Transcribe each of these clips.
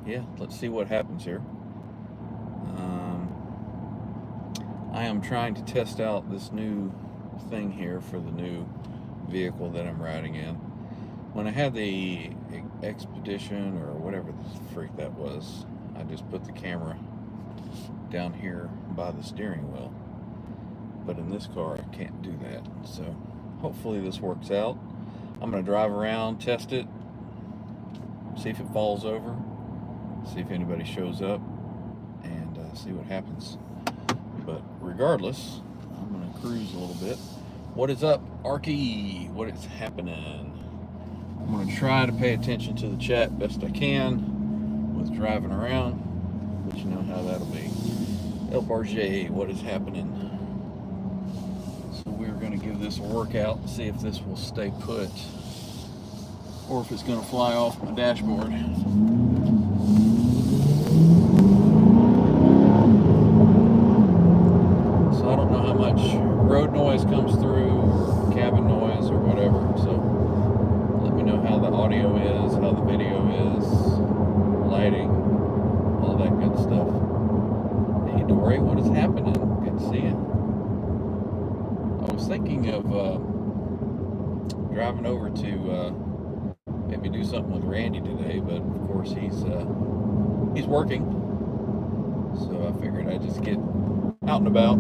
yeah, let's see what happens here. I am trying to test out this new thing here for the new vehicle that I'm riding in. When I had the Expedition or whatever the freak that was, I just put the camera down here by the steering wheel. But in this car, I can't do that. So hopefully this works out. I'm going to drive around, test it, see if it falls over, see if anybody shows up, and see what happens. But regardless, I'm going to cruise a little bit. What is up, Arky? What is happening? I'm going to try to pay attention to the chat best I can with driving around, but you know how that'll be. El Barge, what is happening? So we're going to give this a workout and see if this will stay put or if it's going to fly off my dashboard. So I don't know how much road noise comes through or cabin noise or whatever. So let me know how the audio is, how the video is, lighting, all that good stuff. Hey Dory, what is happening? Good to see you. I was thinking of driving over to maybe do something with Randy today, but of course he's working. So I figured I'd just get out and about,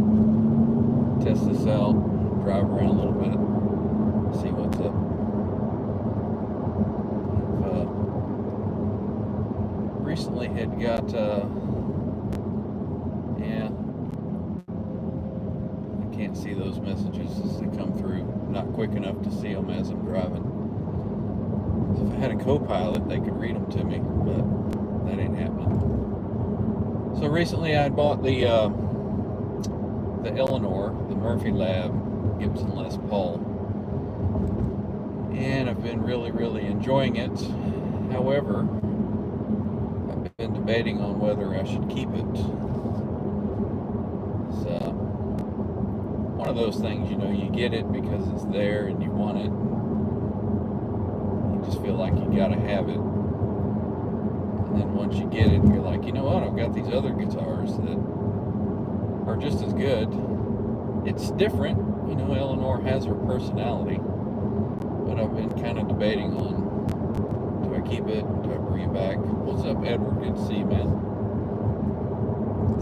test this out, drive around a little bit, see what's up. Recently had got yeah, I can't see those messages as they come through, not quick enough to see them as I'm driving. If I had a co-pilot, they could read them to me, but that ain't happening. So recently I bought the Eleanor, the Murphy Lab Gibson Les Paul, and I've been really enjoying it. However, I've been debating on whether I should keep it. It's one of those things, you know, you get it because it's there and you want it. You just feel like you gotta have it. And then once you get it, you're like, you know what, I've got these other guitars that are just as good. It's different, you know, Eleanor has her personality, but I've been kind of debating on, do I keep it, do I bring it back? What's up, Edward? Good to see you, man.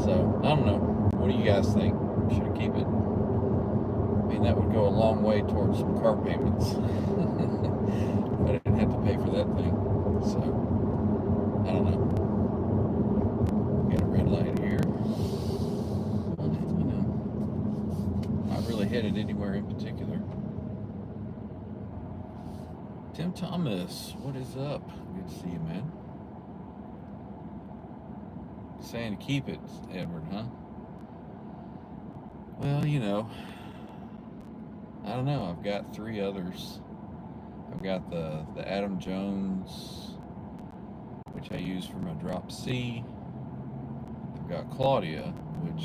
So, I don't know. What do you guys think? Should I keep it? I mean, that would go a long way towards some car payments. But I didn't have to pay for that thing. So, I don't know. Got a red light here. Well, you know, not really headed anywhere in particular. Tim Thomas, what is up? Good to see you, man. Saying to keep it, Edward, huh? Well, you know, I don't know. I've got three others. I've got the Adam Jones, which I use for my drop C. I've got Claudia, which,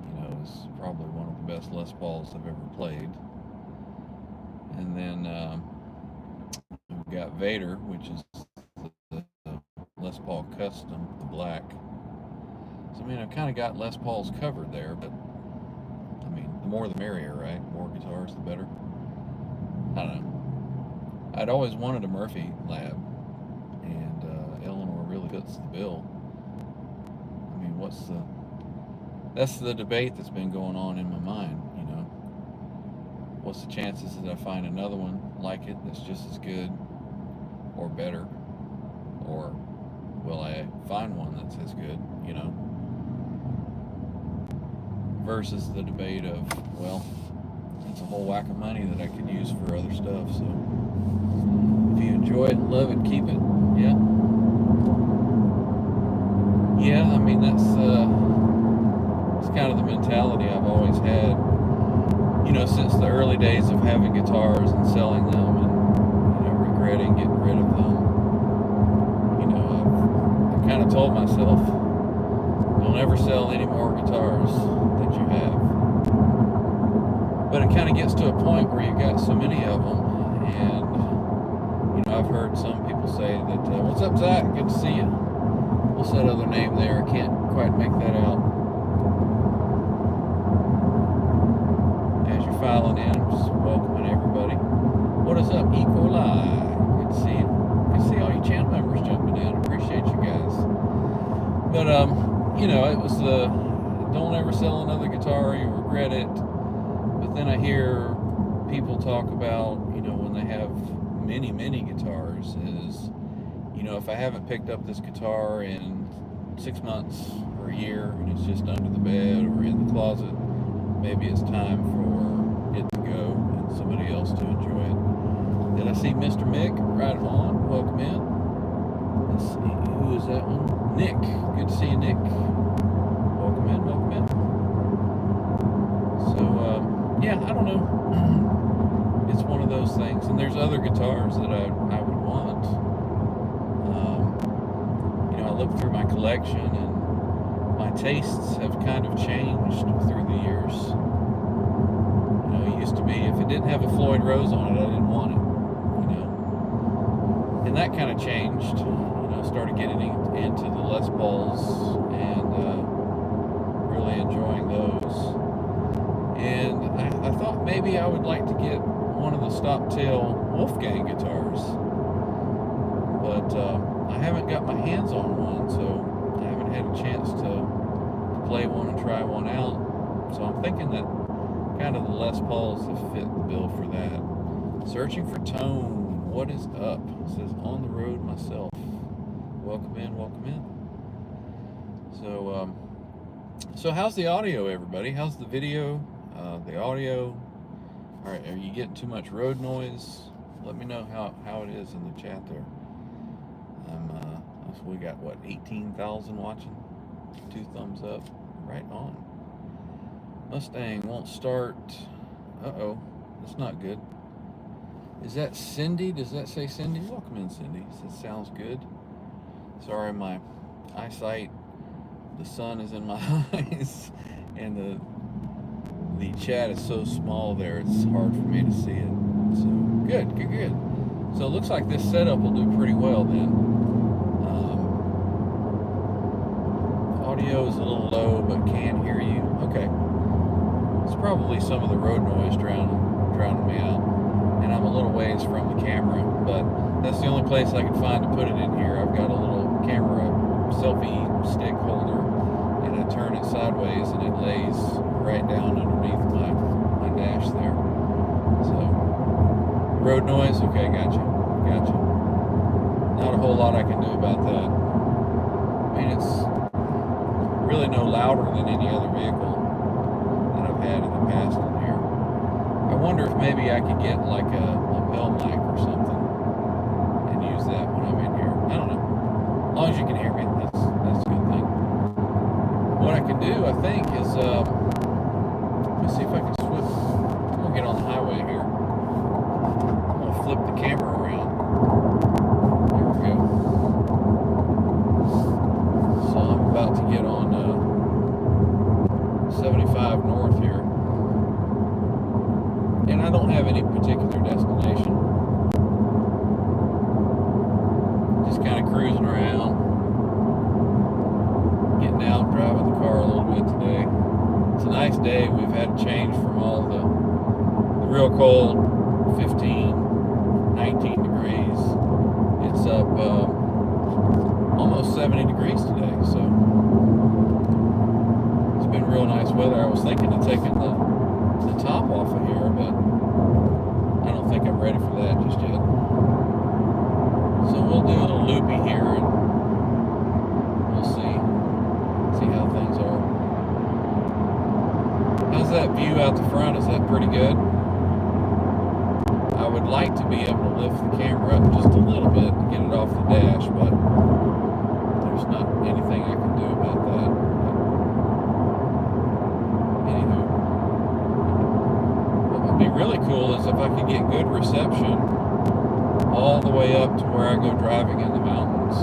you know, is probably one of the best Les Pauls I've ever played. And then we've got Vader, which is the Les Paul Custom, the black. So, I mean, I've kind of got Les Pauls covered there, but, I mean, the more the merrier, right? The more guitars, the better. I don't know. I'd always wanted a Murphy Lab, and Eleanor really fits the bill. I mean, that's the debate that's been going on in my mind, you know. What's the chances that I find another one like it that's just as good or better? Or will I find one that's as good, you know? Versus the debate of, well, it's a whole whack of money that I could use for other stuff. So if you enjoy it, love it, keep it. Yeah. Yeah, I mean, that's kind of the mentality I've always had, you know, since the early days of having guitars and selling them and, you know, regretting getting rid of them. You know, I've kind of told myself, don't ever sell any more guitars that you have. But it kind of gets to a point where you've got so many of them, and, you know, I've heard some people say that, what's up, Zach? Good to see you. What's that other name there? I can't quite make that out. As you're filing in, I'm just welcoming everybody. What is up, E. coli? Good to see you. Good to see all you channel members jumping in. Appreciate you guys. But you know, it was the don't ever sell another guitar, you'll regret it. But then I hear people talk about, you know, when they have many guitars, is, you know, if I haven't picked up this guitar in 6 months or a year and it's just under the bed or in the closet, maybe it's time for it to go and somebody else to enjoy it. Did I see Mr. Mick? Right on. Welcome in. Let's see, who is that one? Nick. Good to see you, Nick. Welcome in, welcome in. So, yeah, I don't know. It's one of those things. And there's other guitars that I would want. You know, I look through my collection and my tastes have kind of changed through the years. You know, it used to be, if it didn't have a Floyd Rose on it, I didn't want it, you know. And that kind of changed. You know, started getting into the Les Pauls and really enjoying those. And I thought maybe I would like to get one of the Stop-Tail Wolfgang guitars. But I haven't got my hands on one, so I haven't had a chance to play one and try one out. So I'm thinking that kind of the Les Pauls have fit the bill for that. Searching for tone. What is up? It says on the road myself. Welcome in, welcome in. So how's the audio, everybody? How's the video? The audio? All right, are you getting too much road noise? Let me know how it is in the chat there. So we got, what, 18,000 watching? 2 thumbs up. Right on. Mustang won't start. Uh-oh, that's not good. Is that Cindy? Does that say Cindy? Welcome in, Cindy. That sounds good. Sorry, my eyesight, the sun is in my eyes, and the chat is so small there, it's hard for me to see it. So, good. So it looks like this setup will do pretty well then. Audio is a little low, but can hear you. Okay. It's probably some of the road noise drowning me out. And I'm a little ways from the camera, but that's the only place I can find to put it in here. I've got a little camera selfie stick holder, and I turn it sideways and it lays right down underneath my dash there. So, road noise, okay, gotcha. Not a whole lot I can do about that. I mean, it's really no louder than any other vehicle that I've had in the past in here. I wonder if maybe I could get like a lapel mic or something and use that when I'm in here. I don't know. As long as you can hear me, that's a good thing. What I can do, I think, is let me see if I can switch. I'm gonna get on the highway here. I'm gonna flip the camera around. There we go. So I'm about to get on 75 north here. And I don't have any particular destination. Just kind of cruising around. Getting out, driving the car a little bit today. It's a nice day. We've had a change from all the real cold 15, 19 degrees. It's up almost 70 degrees today, so it's been real nice weather. I was thinking of taking the top off of here, but I don't think I'm ready for that just yet. So we'll do a little loopy here and we'll see how things are. How's that view out the front? Is that pretty good? I would like to be able to lift the camera up just a little bit to get it off the dash, but there's not anything I can do about that. Anywho, what would be really cool is if I could get good reception all the way up to where I go driving in the mountains.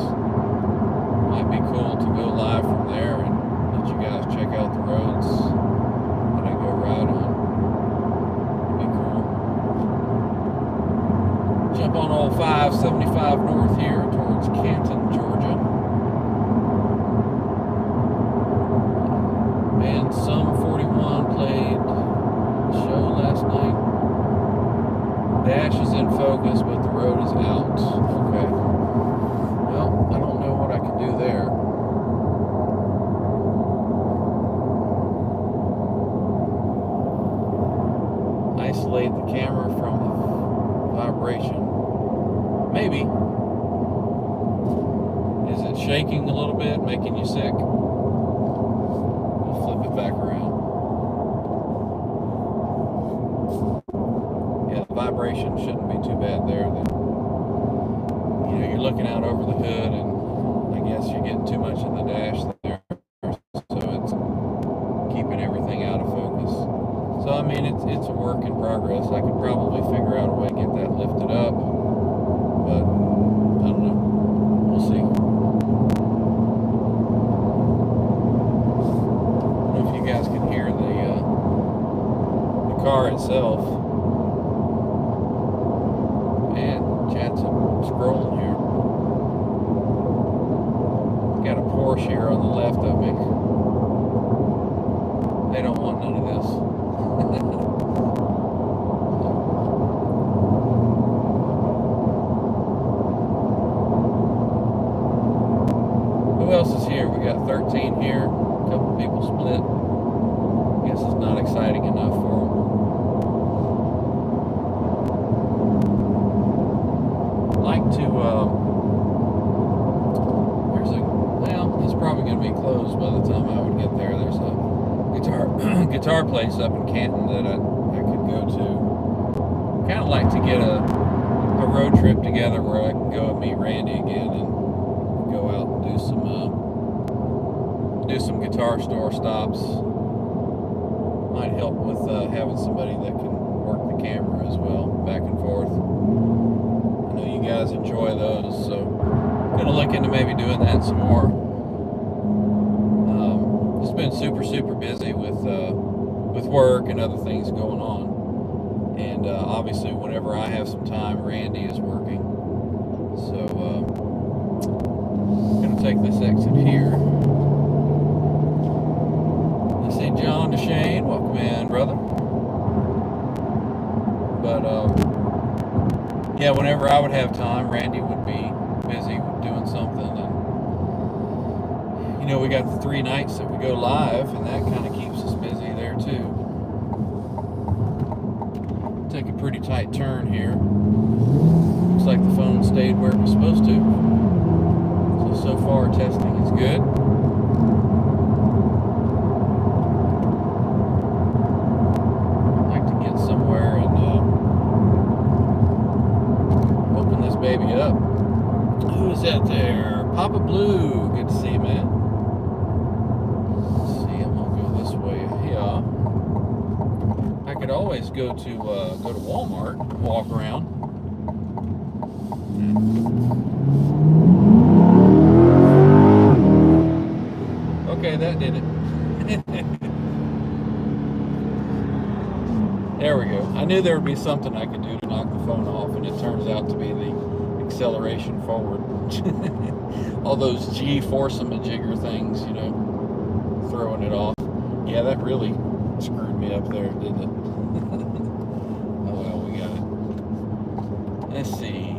Might be cool to go live from there and let you guys check out the roads that I go ride on. It'd be cool. Jump on old 575 north here towards Canton, Georgia. shaking a little bit, making you sick, we'll flip it back around. Yeah, the vibration shouldn't be too bad there. You know, you're looking out over the hood, and I guess you're getting too much in the dash there, so it's keeping everything out of focus. So I mean, it's a work in progress. I could probably figure out a way to get that lifted up, but I don't know. We'll see. I don't know if you guys can hear the car itself. Man, chat's scrolling here. Got a Porsche here on the left of me. They don't want none of this. Who else is here? We got 13 here. A couple people split. Guess it's not exciting enough for them. Like to, well, it's probably going to be closed by the time I would get there. There's a guitar place up in Canton that I could go to. Kind of like to get a road trip together where I can go and meet Randy again and go out and do some guitar store stops. Might help with having somebody that can work the camera as well, back and forth. I know you guys enjoy those, so I'm gonna look into maybe doing that some more. It's been super busy with work and other things going on, and obviously whenever I have some time, Randy is working. So I'm gonna take this exit here. I see John DeShane, welcome in, brother. But yeah, whenever I would have time, Randy would be busy doing something, and you know, we got the 3 nights that we go live, and that kind of keeps us busy there too. Take a pretty tight turn here. Looks like the phone stayed where it was supposed to. So far testing is good. I'd like to get somewhere and open this baby up. Who is that there? Papa Blue. Good to see you, man. I could always go to Walmart and walk around. Okay, that did it. There we go. I knew there would be something I could do to knock the phone off, and it turns out to be the acceleration forward. All those G-force-a-majigger things, you know, throwing it off. Yeah, that really screwed me up there, didn't it? Oh well, we got it. Let's see.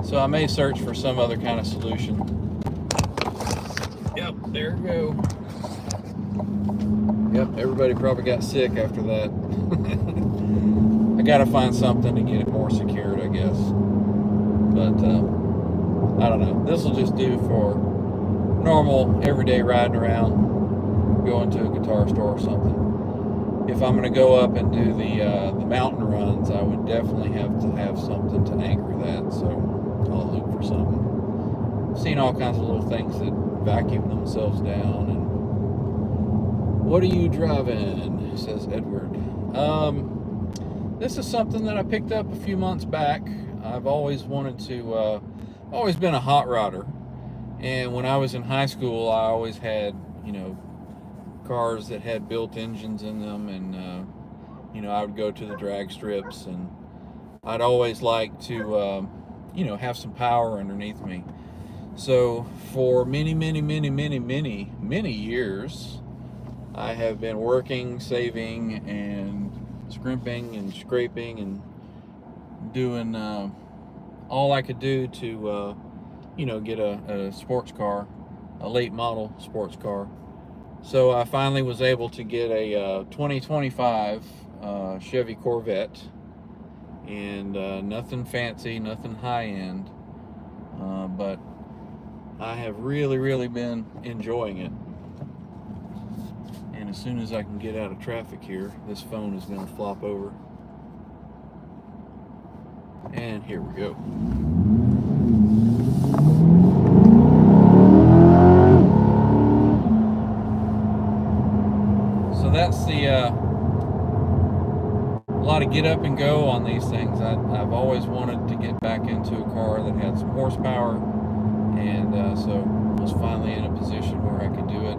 So I may search for some other kind of solution. Yep, there we go. Yep, everybody probably got sick after that. I gotta find something to get it more secured, I guess. But I don't know. This will just do for normal, everyday riding around. Going to a guitar store or something. If I'm going to go up and do the mountain runs, I would definitely have to have something to anchor that. So I'll look for something. I've seen all kinds of little things that vacuum themselves down. And what are you driving? Says Edward. This is something that I picked up a few months back. I've always wanted to. Always been a hot rodder, and when I was in high school, I always had, you know, cars that had built engines in them, and you know, I would go to the drag strips, and I'd always like to you know, have some power underneath me. So for many years, I have been working, saving, and scrimping and scraping and doing all I could do to you know, get a sports car, a late model sports car. So I finally was able to get a 2025 Chevy Corvette, and nothing fancy, nothing high end. but I have really been enjoying it. And as soon as I can get out of traffic here, this phone is going to flop over. And here we go. So that's a lot of get up and go on these things. I've always wanted to get back into a car that had some horsepower, and so I was finally in a position where I could do it.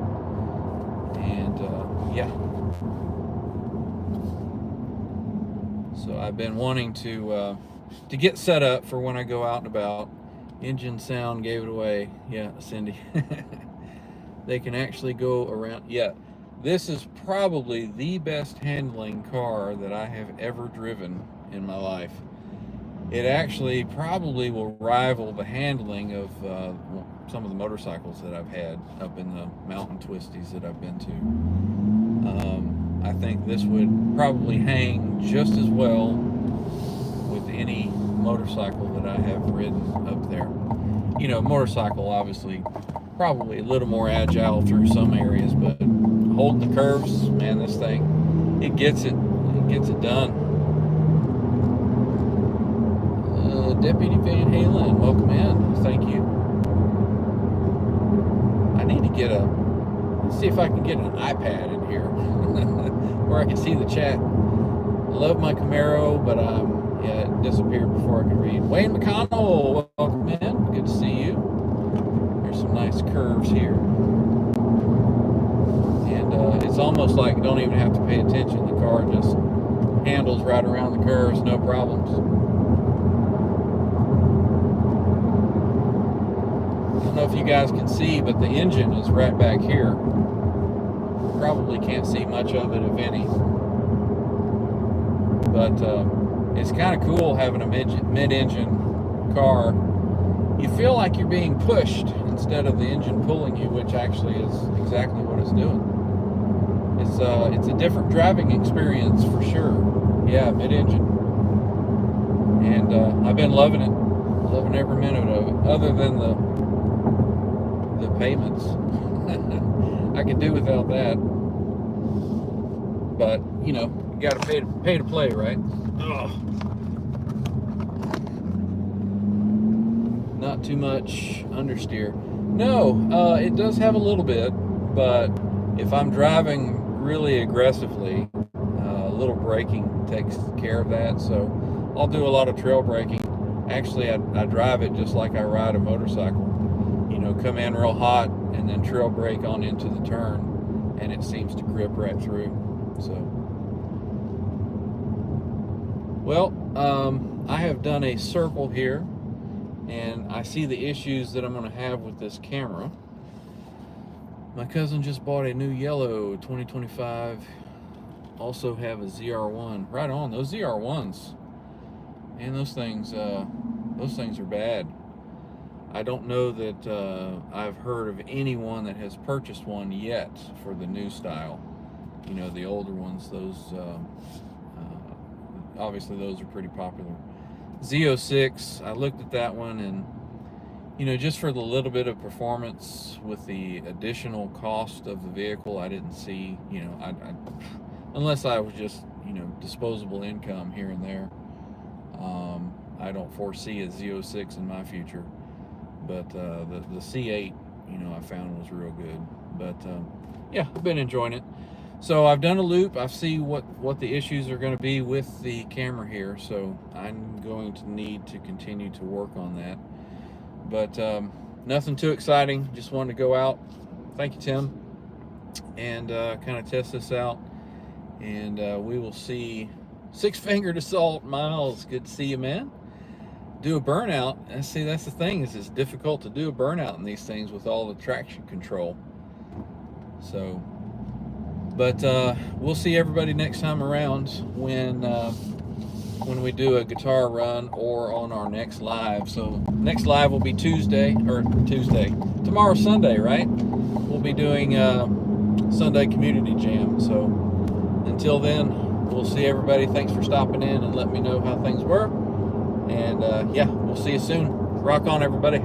And yeah, so I've been wanting to get set up for when I go out and about. Engine sound gave it away. Yeah, Cindy. They can actually go around. Yeah, this is probably the best handling car that I have ever driven in my life. It actually probably will rival the handling of some of the motorcycles that I've had up in the mountain twisties that I've been to. I think this would probably hang just as well with any motorcycle that I have ridden up there. You know, motorcycle obviously probably a little more agile through some areas, but holding the curves, man, this thing, it gets it done. Deputy Van Halen, welcome in. Thank you. I need to get let's see if I can get an iPad in here where I can see the chat. I love my Camaro, but yeah, it disappeared before I could read. Wayne McConnell, welcome in. Good to see you. There's some nice curves here. And it's almost like you don't even have to pay attention. The car just handles right around the curves, no problems. I don't know if you guys can see, but the engine is right back here. Probably can't see much of it, if any. But it's kind of cool having a mid-engine car. You feel like you're being pushed instead of the engine pulling you, which actually is exactly what it's doing. It's a different driving experience for sure. Yeah, mid-engine. And I've been loving it. Loving every minute of it, other than the payments. I could do without that. But, you know, you got to pay to play, right? Ugh. Not too much understeer. No, it does have a little bit, but if I'm driving really aggressively, a little braking takes care of that. So I'll do a lot of trail braking. Actually, I drive it just like I ride a motorcycle. You know, come in real hot and then trail brake on into the turn, and it seems to grip right through. So, well, I have done a circle here, and I see the issues that I'm going to have with this camera. My cousin just bought a new yellow 2025. Also have a ZR1. Right on, those ZR1s. And those things are bad. I don't know that I've heard of anyone that has purchased one yet for the new style. You know, the older ones, those, obviously those are pretty popular. Z06, I looked at that one, and, you know, just for the little bit of performance with the additional cost of the vehicle, I didn't see, you know, unless I was just, you know, disposable income here and there. I don't foresee a Z06 in my future, but the C8, you know, I found was real good. But yeah, I've been enjoying it. So I've done a loop. I see what the issues are going to be with the camera here, so I'm going to need to continue to work on that. But nothing too exciting. Just wanted to go out. Thank you, Tim, and kind of test this out, and we will see. Six-fingered assault, Miles. Good to see you, man. Do a burnout. And see, that's the thing, is it's difficult to do a burnout in these things with all the traction control. So, but we'll see everybody next time around when we do a guitar run or on our next live. So next live will be tomorrow's Sunday, right? We'll be doing Sunday Community Jam. So until then, we'll see everybody. Thanks for stopping in and letting me know how things were. And yeah, we'll see you soon. Rock on, everybody.